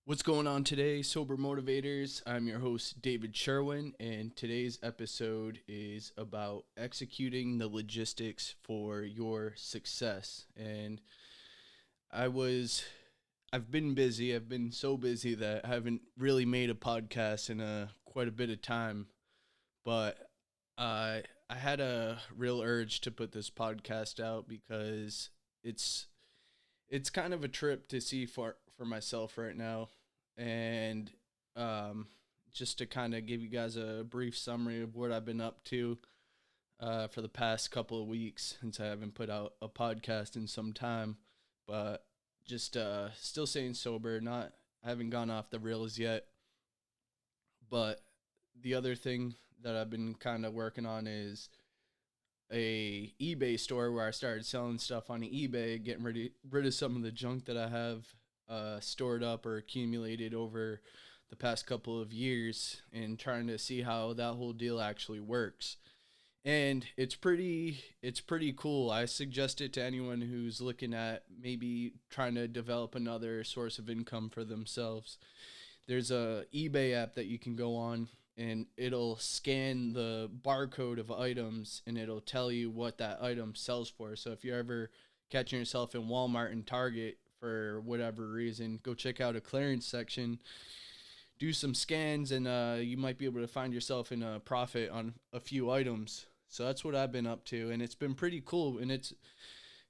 What's going on today, Sober Motivators? I'm your host, David Sherwin, and today's episode is about executing the logistics for your success. And I was, I've been busy. I've been so busy that I haven't really made a podcast in quite a bit of time. But I had a real urge to put this podcast out because it's it's kind of a trip to see for myself right now, and um, just to kind of give you guys a brief summary of what I've been up to for the past couple of weeks since I haven't put out a podcast in some time, but just still staying sober. Not I haven't gone off the rails yet, but the other thing that I've been kind of working on is a eBay store where I started selling stuff on eBay, getting rid of some of the junk that I have stored up or accumulated over the past couple of years, and trying to see how that whole deal actually works. And it's pretty cool. I suggest it to anyone who's looking at maybe trying to develop another source of income for themselves. There's a eBay app that you can go on, and it'll scan the barcode of items, and it'll tell you what that item sells for. So if you're ever catching yourself in Walmart and Target for whatever reason, go check out a clearance section, do some scans, and you might be able to find yourself in a profit on a few items. So that's what I've been up to, and it's been pretty cool. And it's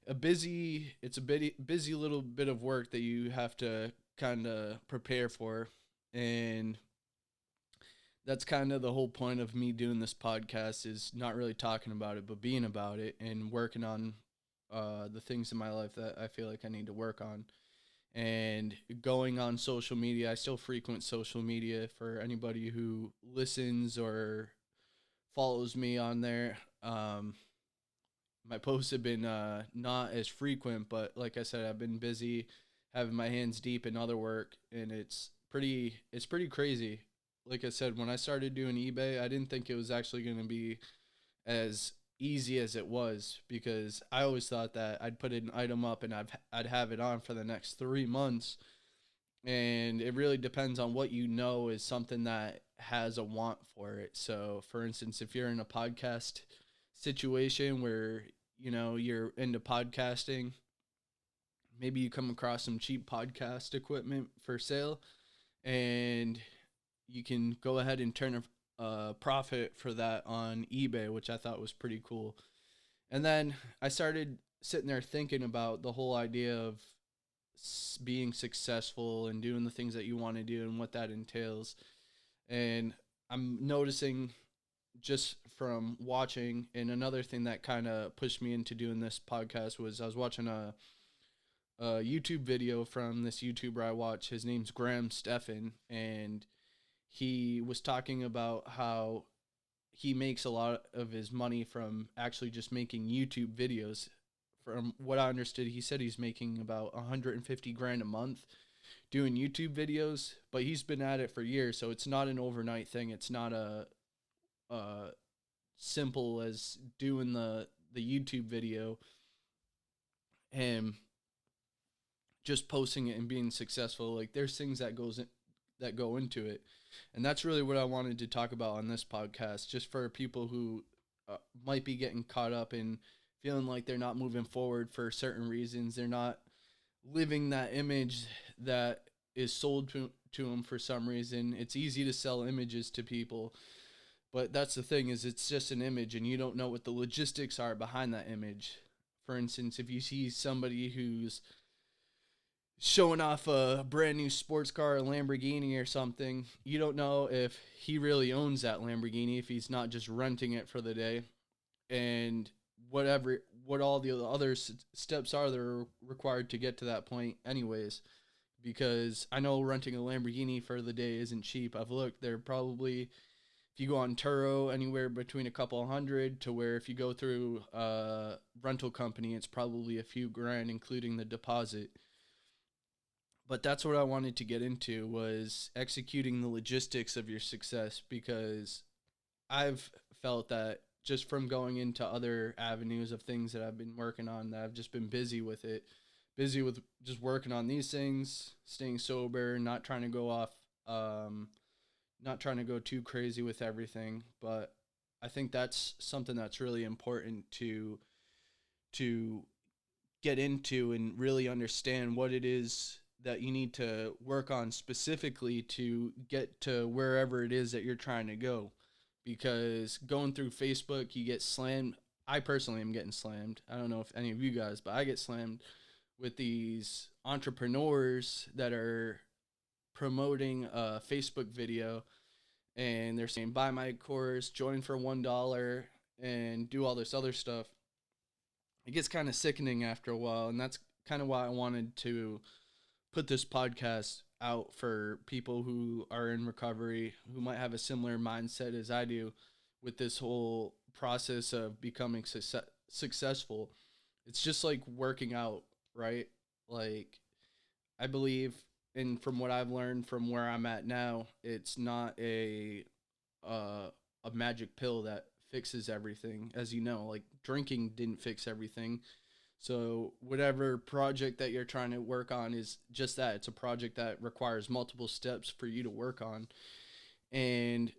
a busy little bit of work that you have to kind of prepare for. And that's kind of the whole point of me doing this podcast, is not really talking about it but being about it and working on the things in my life that I feel like I need to work on. And going on social media, I still frequent social media. For anybody who listens or follows me on there, my posts have been not as frequent, but like I said, I've been busy having my hands deep in other work, and it's pretty crazy. Like I said, when I started doing eBay, I didn't think it was actually going to be as easy as it was, because I always thought that I'd put an item up and I'd have it on for the next 3 months. And it really depends on what you know is something that has a want for it. So, for instance, if you're in a podcast situation where you're into podcasting, maybe you come across some cheap podcast equipment for sale, and you can go ahead and turn a profit for that on eBay, which I thought was pretty cool. And then I started sitting there thinking about the whole idea of being successful and doing the things that you want to do and what that entails. And I'm noticing, just from watching, and another thing that kind of pushed me into doing this podcast was I was watching a YouTube video from this YouTuber I watch. His name's Graham Stephan, and he was talking about how he makes a lot of his money from actually just making YouTube videos. From what I understood, he said he's making about 150 grand a month doing YouTube videos, but he's been at it for years, so it's not an overnight thing. It's not a simple as doing the YouTube video and just posting it and being successful. Like, there's things that go into it, and that's really what I wanted to talk about on this podcast, just for people who might be getting caught up in feeling like they're not moving forward for certain reasons. They're not living that image that is sold to them for some reason. It's easy to sell images to people, but that's the thing, is it's just an image, and you don't know what the logistics are behind that image. For instance, if you see somebody who's showing off a brand new sports car, a Lamborghini or something, you don't know if he really owns that Lamborghini, if he's not just renting it for the day, and what all the other steps are that are required to get to that point anyways. Because I know renting a Lamborghini for the day isn't cheap. I've looked, they're probably, if you go on Turo, anywhere between a couple hundred, to where if you go through a rental company, it's probably a few grand including the deposit. But that's what I wanted to get into, was executing the logistics of your success, because I've felt that just from going into other avenues of things that I've been working on, that I've just been busy with it. busy with just working on these things, staying sober, not trying to go off, not trying to go too crazy with everything. But I think that's something that's really important to get into and really understand what it is that you need to work on specifically to get to wherever it is that you're trying to go. Because going through Facebook, you get slammed. I personally am getting slammed. I don't know if any of you guys, but I get slammed with these entrepreneurs that are promoting a Facebook video, and they're saying buy my course, join for $1, and do all this other stuff. It gets kind of sickening after a while, and that's kind of why I wanted to put this podcast out for people who are in recovery, who might have a similar mindset as I do with this whole process of becoming successful. It's just like working out, right? Like, I believe, and from what I've learned from where I'm at now, it's not a magic pill that fixes everything. As you know, like drinking didn't fix everything. So whatever project that you're trying to work on is just that. It's a project that requires multiple steps for you to work on. And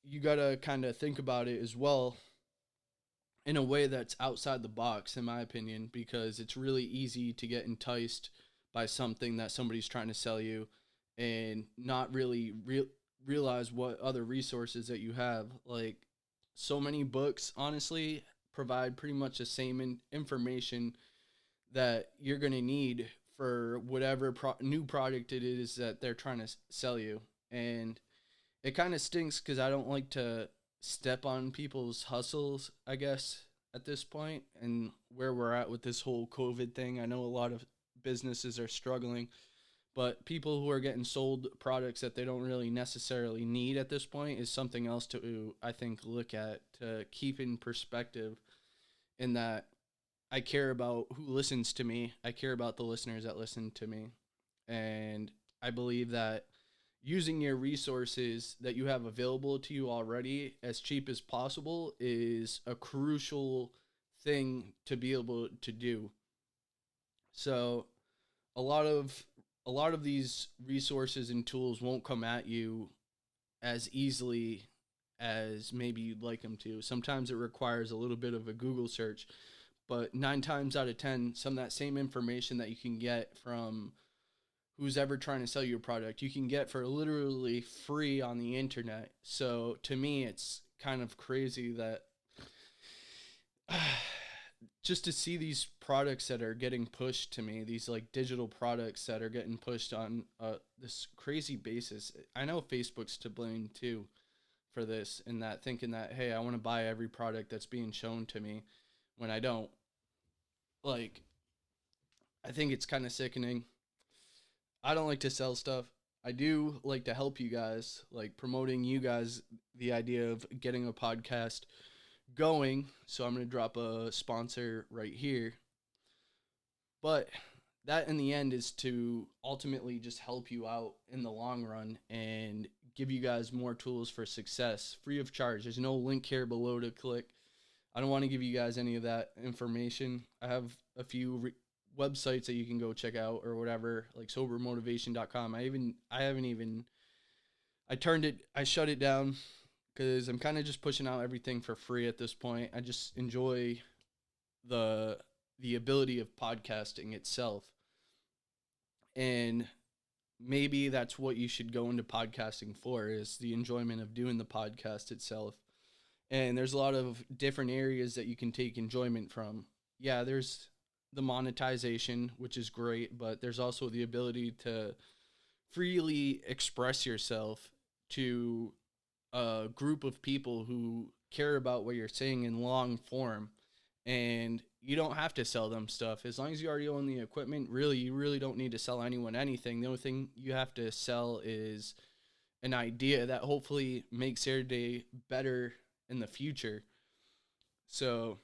you got to kind of think about it as well in a way that's outside the box, in my opinion, because it's really easy to get enticed by something that somebody's trying to sell you and not really realize what other resources that you have. Like, so many books, honestly, provide pretty much the same information that you're going to need for whatever new product it is that they're trying to sell you. And it kind of stinks because I don't like to step on people's hustles, I guess, at this point, and where we're at with this whole COVID thing. I know a lot of businesses are struggling, but people who are getting sold products that they don't really necessarily need at this point is something else to, I think, look at, to keep in perspective, in that I care about who listens to me. I care about the listeners that listen to me. And I believe that using your resources that you have available to you already as cheap as possible is a crucial thing to be able to do. So a lot of these resources and tools won't come at you as easily as maybe you'd like them to. Sometimes it requires a little bit of a Google search, but 9 times out of 10, some of that same information that you can get from who's ever trying to sell you a product, you can get for literally free on the internet. So to me, it's kind of crazy that just to see these products that are getting pushed to me, these like digital products that are getting pushed on this crazy basis. I know Facebook's to blame too for this, and that thinking that, hey, I want to buy every product that's being shown to me when I don't. Like, I think it's kind of sickening. I don't like to sell stuff. I do like to help you guys, like promoting you guys the idea of getting a podcast going. So I'm going to drop a sponsor right here. But that in the end is to ultimately just help you out in the long run and give you guys more tools for success free of charge. There's no link here below to click. I don't want to give you guys any of that information. I have a few websites that you can go check out or whatever, like sobermotivation.com. I shut it down because I'm kind of just pushing out everything for free at this point. I just enjoy the ability of podcasting itself. And maybe that's what you should go into podcasting for, is the enjoyment of doing the podcast itself. And there's a lot of different areas that you can take enjoyment from. Yeah, there's the monetization, which is great, but there's also the ability to freely express yourself to a group of people who care about what you're saying in long form. And you don't have to sell them stuff. As long as you already own the equipment, really, you really don't need to sell anyone anything. The only thing you have to sell is an idea that hopefully makes their day better in the future. So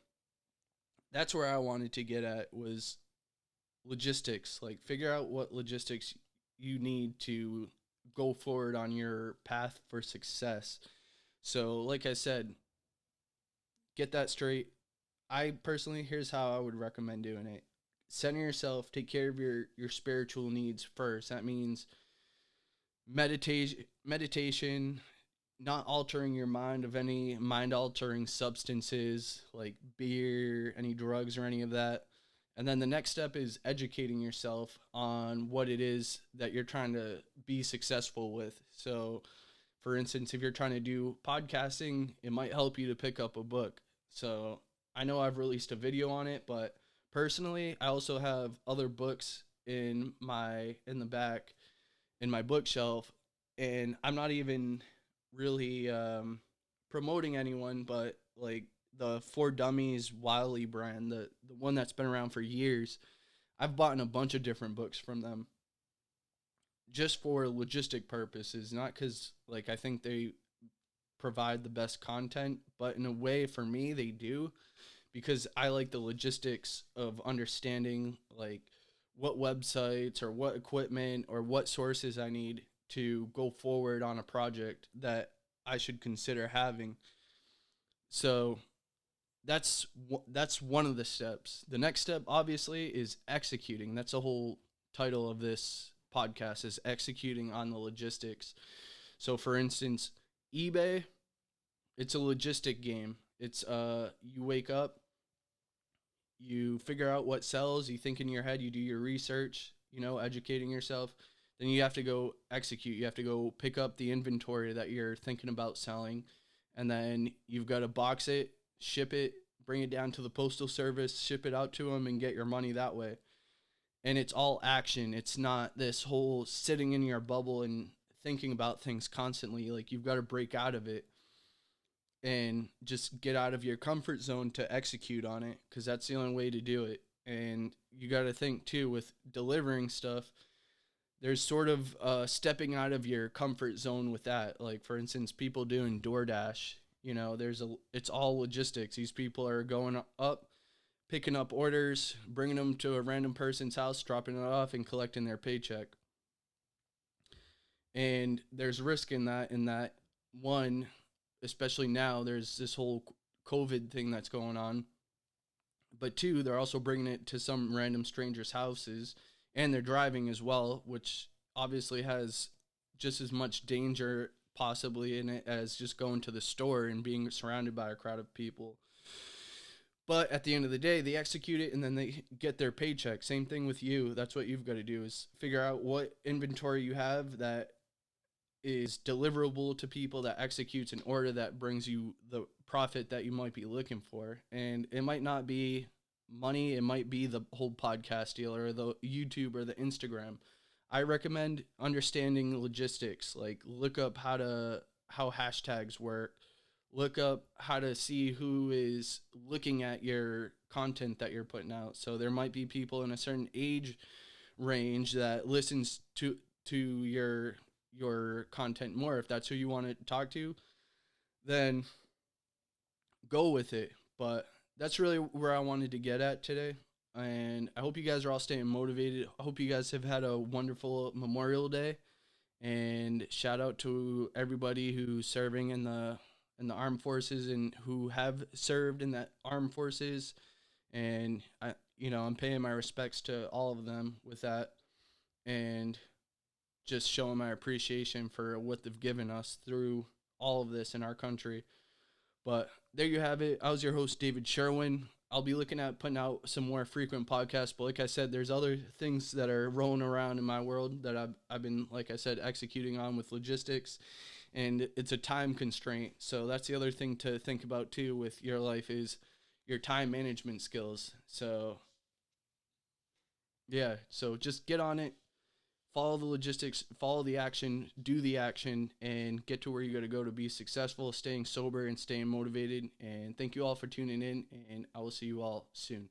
that's where I wanted to get at, was logistics. Like, figure out what logistics you need to go forward on your path for success. So like I said, get that straight. I personally, here's how I would recommend doing it. center yourself, take care of your spiritual needs first. That means meditation, not altering your mind of any mind altering substances like beer, any drugs, or any of that. And then the next step is educating yourself on what it is that you're trying to be successful with. So, for instance, if you're trying to do podcasting, it might help you to pick up a book. So, I know I've released a video on it, but personally, I also have other books in the back in my bookshelf, and I'm not even really promoting anyone, but like the For Dummies Wiley brand, the one that's been around for years. I've bought a bunch of different books from them just for logistic purposes, not because like I think they provide the best content, but in a way for me they do, because I like the logistics of understanding like what websites or what equipment or what sources I need to go forward on a project that I should consider having. So that's one of the steps. The next step obviously is executing. That's the whole title of this podcast, is executing on the logistics. So for instance, eBay, it's a logistic game. It's you wake up, you figure out what sells, you think in your head, you do your research, educating yourself. Then you have to go execute. You have to go pick up the inventory that you're thinking about selling. And then you've got to box it, ship it, bring it down to the postal service, ship it out to them, and get your money that way. And it's all action. It's not this whole sitting in your bubble and thinking about things constantly. Like, you've got to break out of it and just get out of your comfort zone to execute on it, because that's the only way to do it. And you got to think too, with delivering stuff, there's sort of stepping out of your comfort zone with that. Like, for instance, people doing DoorDash, it's all logistics. These people are going up, picking up orders, bringing them to a random person's house, dropping it off, and collecting their paycheck. And there's risk in that one, especially now, there's this whole COVID thing that's going on. But two, they're also bringing it to some random strangers' houses, and they're driving as well, which obviously has just as much danger possibly in it as just going to the store and being surrounded by a crowd of people. But at the end of the day, they execute it and then they get their paycheck. Same thing with you. That's what you've got to do, is figure out what inventory you have that is deliverable to people, that executes an order that brings you the profit that you might be looking for. And it might not be money, it might be the whole podcast deal or the YouTube or the Instagram. I recommend understanding logistics. Like, look up how hashtags work. Look up how to see who is looking at your content that you're putting out. So there might be people in a certain age range that listens to your content more. If that's who you want to talk to, then go with it. But that's really where I wanted to get at today. And I hope you guys are all staying motivated. I hope you guys have had a wonderful Memorial Day. And shout out to everybody who's serving in the armed forces and who have served in that armed forces. And I'm paying my respects to all of them with that, and just showing my appreciation for what they've given us through all of this in our country. But there you have it. I was your host, David Sherwin. I'll be looking at putting out some more frequent podcasts, but like I said, there's other things that are rolling around in my world that I've been, like I said, executing on with logistics, and it's a time constraint. So that's the other thing to think about too with your life, is your time management skills. So yeah, so just get on it, follow the logistics, follow the action, do the action, and get to where you got to go to be successful, staying sober and staying motivated. And thank you all for tuning in, and I will see you all soon.